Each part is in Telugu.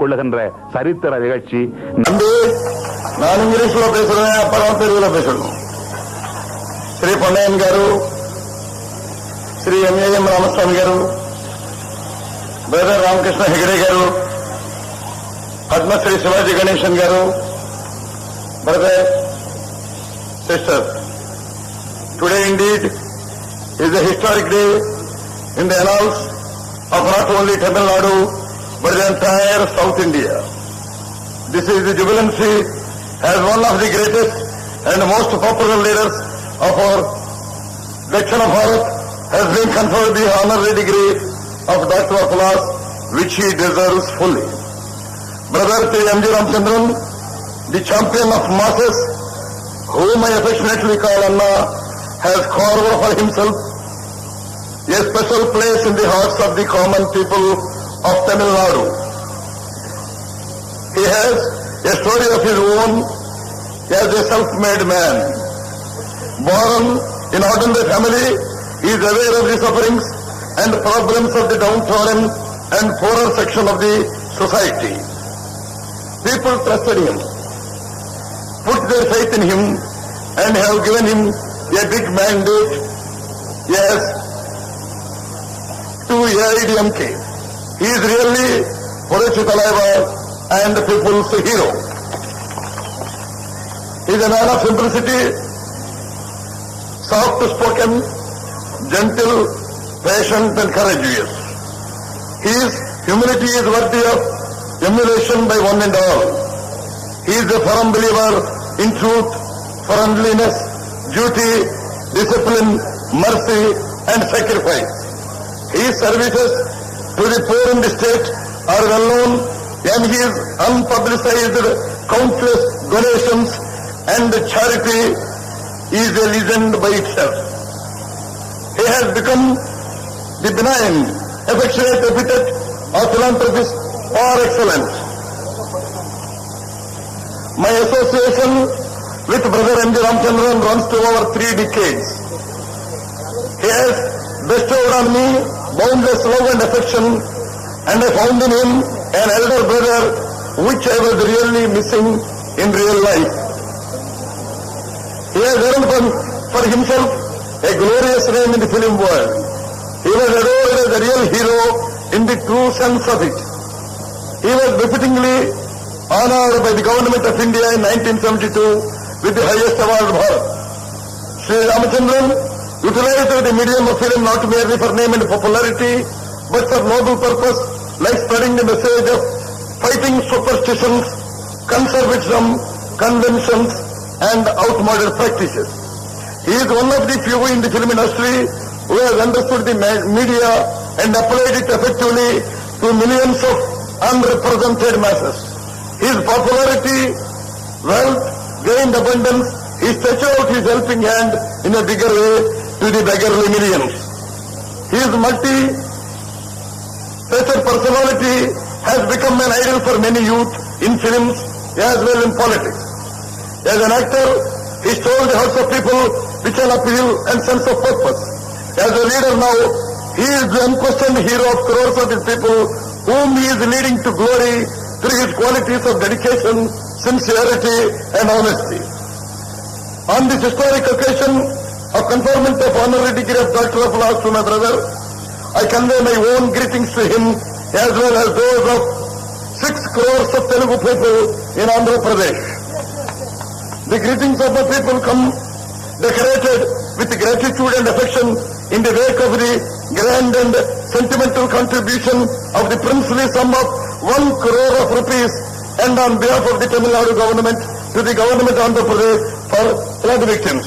கொள்ளுகின்ற சரித்திர நிகழ்ச்சி. நான் இங்கிலீஷ்ல பேசுறேன், அப்புறம் தெலுங்குல பேசணும். శ్రీ పొన్నయ్యన్ గారు, శ్రీ ఎంఏఎం రామస్వామి గారు, బ్రదర్ రామకృష్ణ హెగడే గారు, పద్మశ్రీ శివాజీ గణేశన్ గారు, brother sister, today indeed is a historic day in the annals of not only Tamil Nadu but the entire South India. This is the jubilancy as one of the greatest and most popular leaders of our Dakshina Bharat has been conferred the honorary degree of Doctor of Laws, which he deserves fully. Brother T. M. G. Ramachandran, the champion of masses, whom I affectionately call Anna, has carved for himself a special place in the hearts of the common people of Tamil Nadu. He has a story of his own as a self-made man. Born in ordinary family, he is aware of the sufferings and problems of the downtrodden and poorer section of the society. People trusted him, put their faith in him, and have given him a big mandate. Yes, to AIDMK. He is really Purachi Talaiva and the people's hero. He is a man of simplicity, soft-spoken, gentle, patient and courageous. His humility is worthy of emulation by one and all. He is a firm believer in truth, friendliness, duty, discipline, mercy and sacrifice. His services to the poor in the state are well known, and his unpublicized countless donations and charity is a legend by itself. He has become the benign, affectionate epithet of philanthropist par excellence. My association with Brother M. G. Ramachandran runs to over 3 decades. He has bestowed on me boundless love and affection, and I found in him an elder brother which I was really missing in real life. He has earned for himself a glorious name in the film world. He was adored as a real hero in the true sense of it. He was befittingly honored by the government of India in 1972 with the highest award, Bharat. Sri Ramachandran utilized the medium of film not merely for name and popularity, but for noble purpose, like spreading the message of fighting superstitions, conservatism, conventions, and outmoded practices. He is one of the few in the film industry who has understood the media and applied it effectively to millions of unrepresented masses. His popularity, wealth, gained abundance, he stretched out his helping hand in a bigger way to the beggarly millions. His multi-faceted personality has become an idol for many youth in films as well in politics. As an actor, he stole the hearts of people with an appeal and sense of purpose. As a leader now, he is the unquestioned hero of crores of his people whom he is leading to glory through his qualities of dedication, sincerity and honesty. On this historic occasion of conferment of honorary degree of Doctor of Laws to my brother, I convey my own greetings to him as well as those of 6 crores of Telugu people in Andhra Pradesh. The greetings of the people come decorated with gratitude and affection in the wake of the grand and sentimental contribution of the princely sum of 1 crore of rupees, and on behalf of the Tamil Nadu government to the government of Andhra Pradesh for flood victims.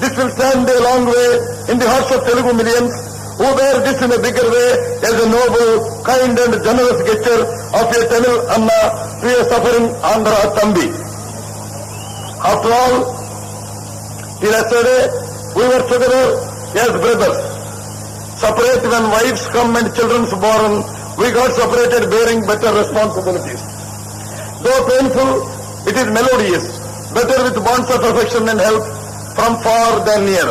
This will stand a long way in the hearts of Telugu millions who bear this in a bigger way as a noble, kind and generous gesture of a Tamil Anna to a suffering Andhra Tambi. After all, till yesterday, we were together as brothers. Separate when wives come and children born, we got separated bearing better responsibilities. Though painful, it is melodious, better with bonds of affection and help from far than near.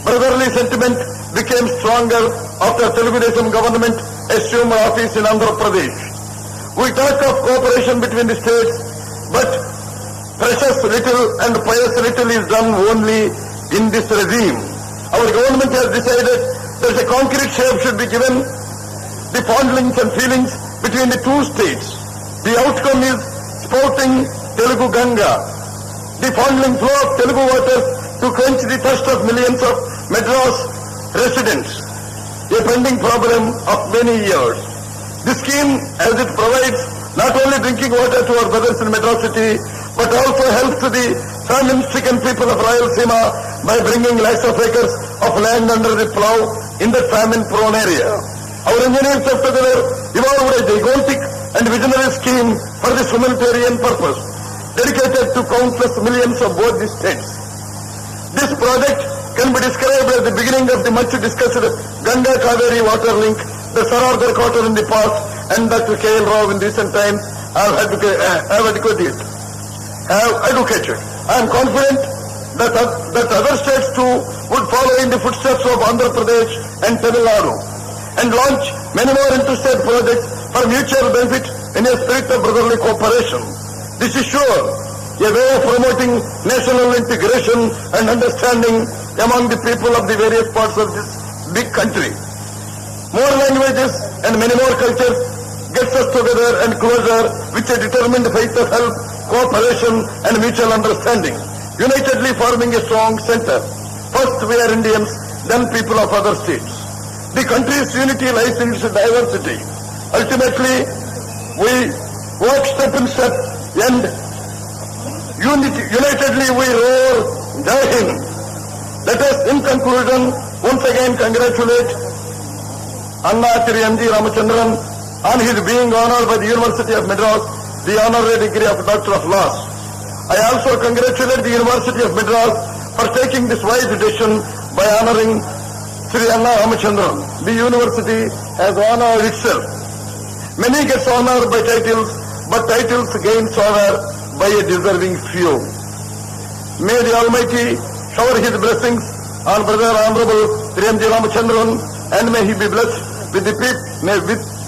Brotherly sentiment became stronger after Telugu Desam government assumed office in Andhra Pradesh. We talk of cooperation between the states, but precious little and pious little is done only in this regime. Our government has decided that a concrete shape should be given the fondlings and feelings between the two states. The outcome is spouting Telugu Ganga, the fondling flow of Telugu waters to quench the thirst of millions of Madras residents, a pending problem of many years. This scheme, as it provides not only drinking water to our brothers in Madras city, but also helps to the famine-stricken people of Rayalaseema by bringing lakhs of acres of land under the plough in the famine-prone area. Our engineers have together evolved a gigantic and visionary scheme for this humanitarian purpose, dedicated to countless millions of both the states. This project can be described as the beginning of the much-discussed Ganga-Kaveri water link, the Sarardar quarter in the past, and Dr. K.L. Rao in recent times have advocated. I am confident that other states too would follow in the footsteps of Andhra Pradesh and Tamil Nadu and launch many more interstate projects for mutual benefit in a spirit of brotherly cooperation. This is sure a way of promoting national integration and understanding among the people of the various parts of this big country. More languages and many more cultures gets us together and closer with a determined faith of help, cooperation and mutual understanding, unitedly forming a strong center. First we are Indians, then people of other states. The country's unity lies in its diversity. Ultimately, we walk step in step and unitedly we roar Jai Hind. Let us in conclusion once again congratulate Anna Shri M.G. Ramachandran on his being honored by the University of Madras the honorary degree of Doctor of Laws. I also congratulate the University of Madras for taking this wise decision by honoring Shri Anna Ramachandran. The university has honored itself. Many gets honored by titles, but titles gains honor by a deserving few. May the Almighty shower His blessings on Brother Honorable Shri M.G. Ramachandran, and may he be blessed with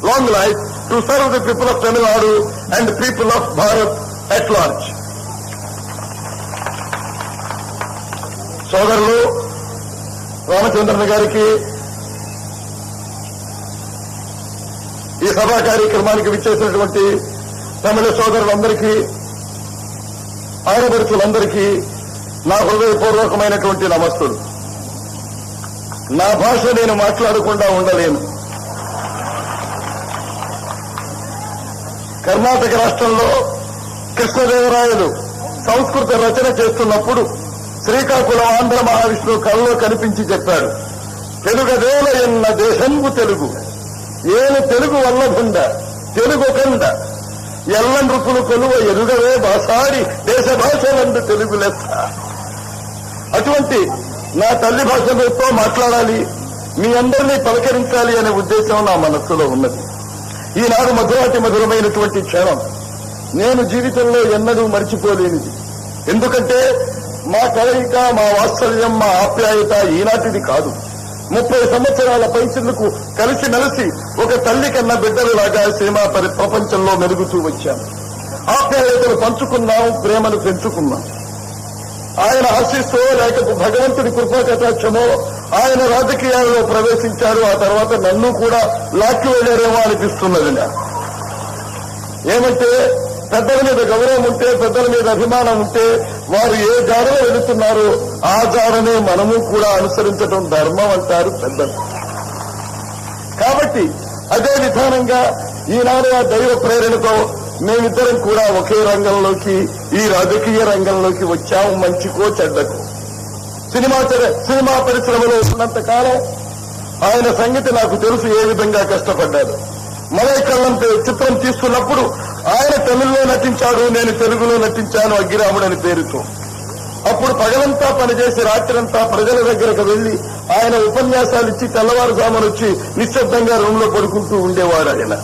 long life to serve the people of Tamil Nadu and the people of Bharat at large. సోదరులు రామచంద్రన్ గారికి ఈ సభా కార్యక్రమానికి విచ్చేసినటువంటి తమిళ సోదరులందరికీ, ఆడపడుచులందరికీ నా హృదయపూర్వకమైనటువంటి నమస్తులు. నా భాష నేను మాట్లాడకుండా ఉండలేను. కర్ణాటక రాష్ట్రంలో కృష్ణదేవరాయలు సంస్కృత రచన చేస్తున్నప్పుడు శ్రీకాకుళం ఆంధ్ర మహావిష్ణువు కళ్ళలో కనిపించి చెప్పాడు, తెలుగదేల ఎన్న దేశంబు తెలుగు, ఏను తెలుగు వల్లభుండ తెలుగొకండ, ఎల్ల నృపులు కొలువ ఎరుగవే భాషాడి దేశ భాషలందు తెలుగు లెస్స. అటువంటి నా తల్లి భాషతో మాట్లాడాలి, మీ అందరినీ పలకరించాలి అనే ఉద్దేశం నా మనస్సులో ఉన్నది. ఈనాడు మధురాతి మధురమైనటువంటి క్షణం నేను జీవితంలో ఎన్నడూ మర్చిపోలేనిది. ఎందుకంటే మా కలయిక, మా వాత్సల్యం, మా ఆప్యాయత ఈనాటిది కాదు. 30 సంవత్సరాల పైచిళ్లకు కలిసి మెలిసి ఒక తల్లి కన్న బిడ్డలలాగా సీమా ప్రపంచంలో మెరుగుతూ వచ్చాం. ఆప్యాయతలు పంచుకున్నాం, ప్రేమను పెంచుకున్నాం. ఆయన ఆశిస్తో లేకపోతే భగవంతుడి కృపా కటాక్షమో ఆయన రాజకీయాల్లో ప్రవేశించారు. ఆ తర్వాత నన్ను కూడా లాక్కి వెళ్లారేమో అనిపిస్తున్నది. ఏమంటే పెద్దల మీద గౌరవం ఉంటే, పెద్దల మీద అభిమానం ఉంటే వారు ఏ జాడలో వెళుతున్నారో ఆ జాడనే మనము కూడా అనుసరించడం ధర్మం అంటారు పెద్దలు. కాబట్టి అదే విధానంగా ఈనాడు ఆ దైవ ప్రేరణతో మేమిద్దరం కూడా ఒకే రంగంలోకి, ఈ రాజకీయ రంగంలోకి వచ్చాము, మంచికో చెడ్డకు. సినిమా పరిశ్రమలో ఉన్నంత కాలం ఆయన సంగతి నాకు తెలుసు, ఏ విధంగా కష్టపడ్డాడు. మలైకల్లం చిత్రం తీస్తున్నప్పుడు ఆయన తమిళ్లో నటించాడు, నేను తెలుగులో నటించాను అగ్గిరాముడు అని పేరుతో. అప్పుడు పగలంతా పనిచేసి రాత్రంతా ప్రజల దగ్గరకు వెళ్లి ఆయన ఉపన్యాసాలు ఇచ్చి తెల్లవారుజామున వచ్చి నిశ్శబ్దంగా రూమ్ లో పడుకుంటూ ఉండేవాడు ఆయన.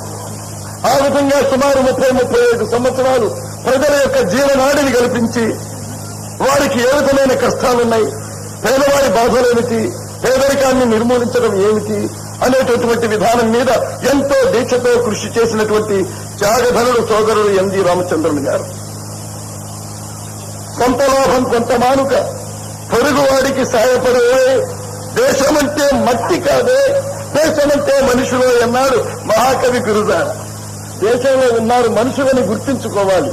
ఆ విధంగా సుమారు 30-35 సంవత్సరాలు ప్రజల యొక్క జీవనాడిని కల్పించి వారికి ఏ విధమైన కష్టాలున్నాయి, పేదవారి బాధలేమిటి, పేదరికాన్ని నిర్మూలించడం ఏమిటి అనేటటువంటి విధానం మీద ఎంతో దీక్షతో కృషి చేసినటువంటి త్యాగధనుడు సోదరుడు ఎంజి రామచంద్రన్ గారు. కొంత లాభం కొంత మానుక పొరుగువాడికి సాయపడే దేశమంటే మట్టి కాదే, దేశమంటే మనుషులు అన్నాడు మహాకవి గురుదార. దేశంలో ఉన్నారు మనుషులని గుర్తించుకోవాలి.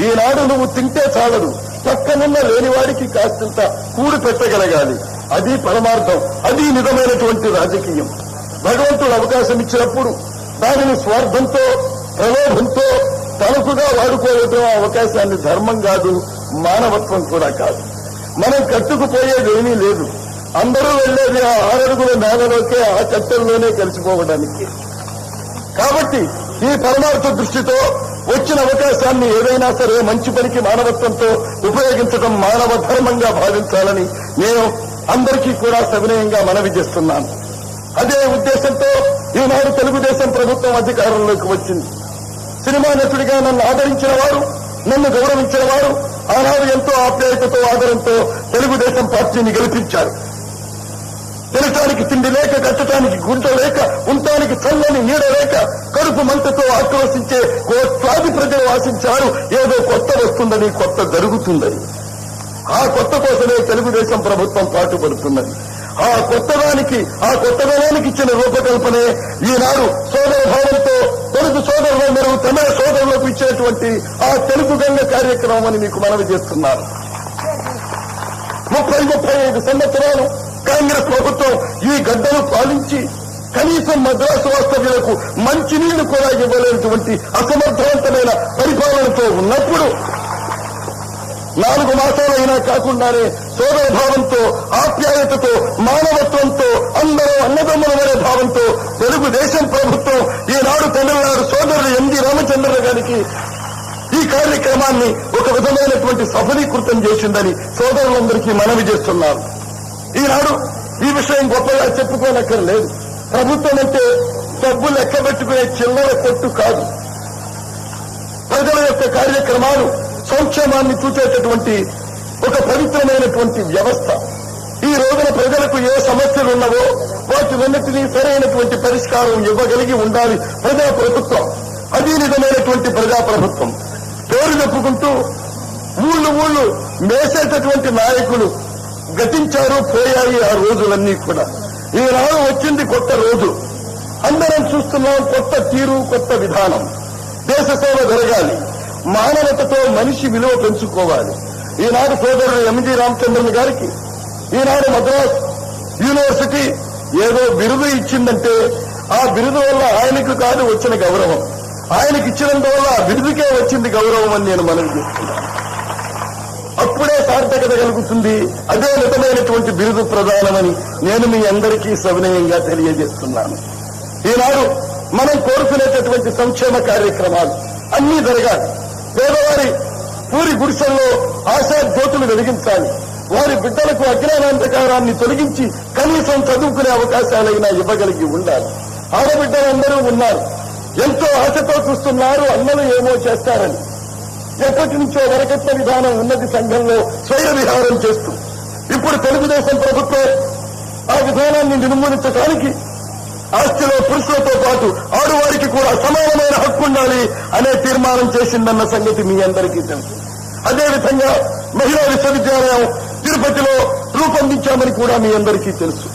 ఈనాడు నువ్వు తింటే చాలదు, పక్కనున్న లేనివాడికి కాస్తంత కూడు పెట్టగలగాలి. అది పరమార్థం, అది నిజమైనటువంటి రాజకీయం. భగవంతుడు అవకాశం ఇచ్చినప్పుడు దానిని స్వార్థంతో ప్రలోభంతో తనకుగా వాడుకోవటం ఆ అవకాశాన్ని ధర్మం కాదు, మానవత్వం కూడా కాదు. మనం కట్టుకుపోయేది ఏమీ లేదు. అందరూ వెళ్లేది ఆ 6 అడుగుల నేలలోకే, ఆ కట్టెల్లోనే కలిసిపోవడానికి. కాబట్టి ఈ పరమార్థ దృష్టితో వచ్చిన అవకాశాన్ని ఏదైనా సరే మంచి పనికి మానవత్వంతో ఉపయోగించడం మానవ ధర్మంగా భావించాలని నేను అందరికీ కూడా సవినయంగా మనవి చేస్తున్నాను. అదే ఉద్దేశంతో ఈనాడు తెలుగుదేశం ప్రభుత్వం అధికారంలోకి వచ్చింది. సినిమా నటుడిగా నన్ను ఆదరించిన వారు, నన్ను గౌరవించిన వారు ఆనాడు ఎంతో ఆప్యాయతతో ఆదరంతో తెలుగుదేశం పార్టీని గెలిపించారు. తినటానికి తిండి లేక, కట్టడానికి గుంట లేక, ఉండటానికి చల్లని నీడ లేక, కడుపు మంటతో ఆక్రోశించే కోట్లాది ప్రజలు ఆశించారు ఏదో కొత్త వస్తుందని, కొత్త జరుగుతుందని. ఆ కొత్త కోసమే తెలుగుదేశం ప్రభుత్వం పాటుపడుతున్నది. ఆ కొత్తదనానికి ఇచ్చిన రూపకల్పనే ఈనాడు సోదర భావంతో తెలుగు సోదరులందరూ తమ సోదరులకు ఇచ్చేటువంటి ఆ తెలుగు గంగ కార్యక్రమం అని మీకు మనవి చేస్తున్నారు. 30-35 సంవత్సరాలు కాంగ్రెస్ ప్రభుత్వం ఈ గడ్డను పాలించి కనీసం మద్రాసు వాస్తవ్యులకు మంచినీళ్లు కూడా ఇవ్వలేనటువంటి అసమర్థవంతమైన పరిపాలనతో ఉన్నప్పుడు 4 మాసాలైనా కాకుండానే సోదర భావంతో, ఆప్యాయతతో, మానవత్వంతో, అందరూ అన్నదమ్ముల వరే భావంతో తెలుగుదేశం ప్రభుత్వం ఈనాడు తమిళనాడు సోదరుడు ఎంజి రామచంద్రన్ గారికి ఈ కార్యక్రమాన్ని ఒక విధమైనటువంటి సఫలీకృతం చేసిందని సోదరులందరికీ మనవి చేస్తున్నారు. ఈనాడు ఈ విషయం గొప్పగా చెప్పుకోనక్కర్లేదు. ప్రభుత్వం అంటే డబ్బు లెక్క పెట్టుకునే చిల్లర కొట్టు కాదు. ప్రజల యొక్క కార్యక్రమాలు, సంక్షేమాన్ని చూసేటటువంటి ఒక పవిత్రమైనటువంటి వ్యవస్థ. ఈ రోజున ప్రజలకు ఏ సమస్యలు ఉన్నవో వాటివన్నిటినీ సరైనటువంటి పరిష్కారం ఇవ్వగలిగి ఉండాలి ప్రజాప్రభుత్వం. అది నిజమైనటువంటి ప్రజాప్రభుత్వం. పేరు చెప్పుకుంటూ ఊళ్ళు మేసేటటువంటి నాయకులు గతించారు, పోయాయి ఆ రోజులన్నీ కూడా. ఈనాడు వచ్చింది కొత్త రోజు. అందరం చూస్తున్నాం కొత్త తీరు, కొత్త విధానం. దేశ సేవ జరగాలి, మానవతతో మనిషి విలువ పెంచుకోవాలి. ఈనాడు సోదరుడు ఎంజి రామచంద్రన్ గారికి ఈనాడు మద్రాస్ యూనివర్సిటీ ఏదో బిరుదు ఇచ్చిందంటే ఆ బిరుదు వల్ల ఆయనకు కాదు వచ్చిన గౌరవం, ఆయనకి ఇచ్చినందువల్ల ఆ బిరుదుకే వచ్చింది గౌరవం అని నేను మనవి చేస్తున్నాను. అప్పుడే సార్థకత కలుగుతుంది. అదే నిజమైనటువంటి బిరుదు ప్రదానమని నేను మీ అందరికీ సవినయంగా తెలియజేస్తున్నాను. ఈనాడు మనం కోరుకునేటటువంటి సంక్షేమ కార్యక్రమాలు అన్నీ జరగాలి. పేదవారి పూరి గుడిసెల్లో ఆశా జ్యోతులు వెలిగించాలి. వారి బిడ్డలకు అజ్ఞానాంధకారాన్ని తొలగించి కనీసం చదువుకునే అవకాశాలైనా ఇవ్వగలిగి ఉండాలి. ఆడబిడ్డలందరూ ఉన్నారు, ఎంతో ఆశతో చూస్తున్నారు అన్నలు ఏమో చేస్తారని. ఎప్పటి నుంచో వరకట్న విధానం ఉన్నది సంఘంలో స్వయ విహారం చేస్తూ. ఇప్పుడు తెలుగుదేశం ప్రభుత్వం ఆ విధానాన్ని నిర్మూలించడానికి ఆస్తిలో పురుషులతో పాటు ఆడవారికి కూడా సమానమైన హక్కు ఉండాలి అనే తీర్మానం చేసిందన్న సంగతి మీ అందరికీ తెలుసు. అదేవిధంగా మహిళా విశ్వవిద్యాలయం తిరుపతిలో రూపొందించామని కూడా మీ అందరికీ తెలుసు.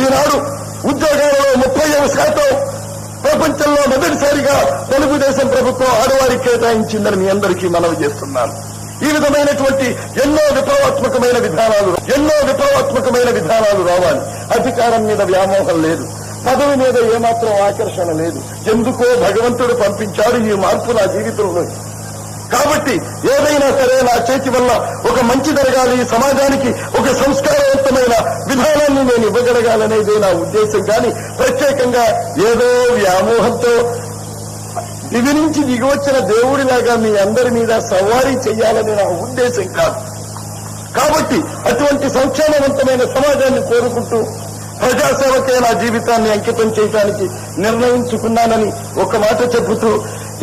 ఈనాడు ఉద్యోగాలలో 35% ప్రపంచంలో మొదటిసారిగా తెలుగుదేశం ప్రభుత్వం ఆడవారికి కేటాయించిందని మీ అందరికీ మనవి చేస్తున్నాను. ఈ విధమైనటువంటి ఎన్నో విప్లవాత్మకమైన విధానాలు రావాలి. అధికారం మీద వ్యామోహం లేదు, పదవి మీద ఏమాత్రం ఆకర్షణ లేదు. ఎందుకో భగవంతుడు పంపించాడు ఈ మార్పు నా జీవితంలో. కాబట్టి ఏదైనా సరే నా చేతి వల్ల ఒక మంచి జరగాలి, సమాజానికి ఒక సంస్కారవంతమైన విధానాన్ని నేను ఇవ్వగలగాలనేదే నా ఉద్దేశం. కానీ ప్రత్యేకంగా ఏదో వ్యామోహంతో దివి నుంచి దిగివచ్చిన దేవుడిలాగా మీ అందరి మీద సవారీ చేయాలని నా ఉద్దేశం కాదు. కాబట్టి అటువంటి సంక్షేమవంతమైన సమాజాన్ని కోరుకుంటూ ప్రజాసేవకే నా జీవితాన్ని అంకితం చేయడానికి నిర్ణయించుకున్నానని ఒక మాట చెబుతూ,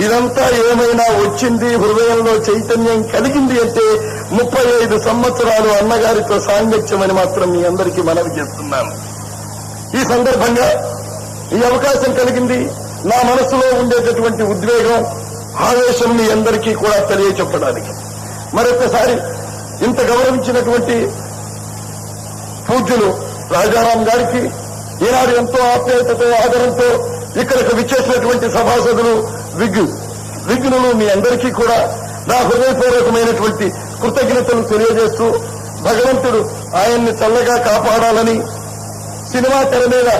ఇదంతా ఏమైనా వచ్చింది, హృదయంలో చైతన్యం కలిగింది అంటే 35 సంవత్సరాలు అన్నగారితో సాంగత్యమని మాత్రం మీ అందరికీ మనవి చేస్తున్నాను. ఈ సందర్భంగా ఈ అవకాశం కలిగింది. నా మనసులో ఉండేటటువంటి ఉద్వేగం ఆవేశం మీ అందరికీ కూడా తెలియచెప్పడానికి మరొకసారి ఇంత గౌరవించినటువంటి పూజ్యులు రాజారాం గారికి ఈనాడు ఎంతో ఆప్యాయతతో ఆదరంతో ఇక్కడికి విచ్చేసినటువంటి సభాసదులు విఘ్నులు మీ అందరికీ కూడా నా హృదయపూర్వకమైనటువంటి కృతజ్ఞతలు తెలియజేస్తూ భగవంతుడు ఆయన్ని చల్లగా కాపాడాలని సినిమా తెర మీద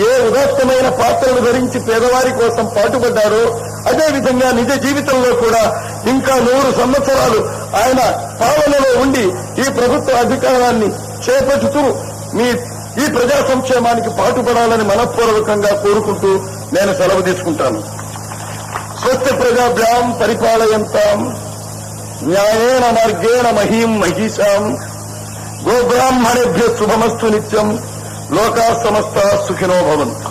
ఏ ఉదాత్తమైన పాత్రలు ధరించి పేదవారి కోసం పాటుపడ్డారో అదేవిధంగా నిజ జీవితంలో కూడా ఇంకా 100 సంవత్సరాలు ఆయన పాలనలో ఉండి ఈ ప్రభుత్వ అధికారాన్ని చేపట్టుతూ ఈ ప్రజా సంక్షేమానికి పాటుపడాలని మనఃపూర్వకంగా కోరుకుంటూ నేను సెలవు తీసుకుంటాను. స్వస్తి ప్రజాభ్యాం పరిపాలయంతాం న్యాయేన మార్గేణ మహీం మహిషాం గోబ్రాహ్మణేభ్య శుభమస్తు నిత్యం లోకా సమస్తా సుఖినో భవంతు.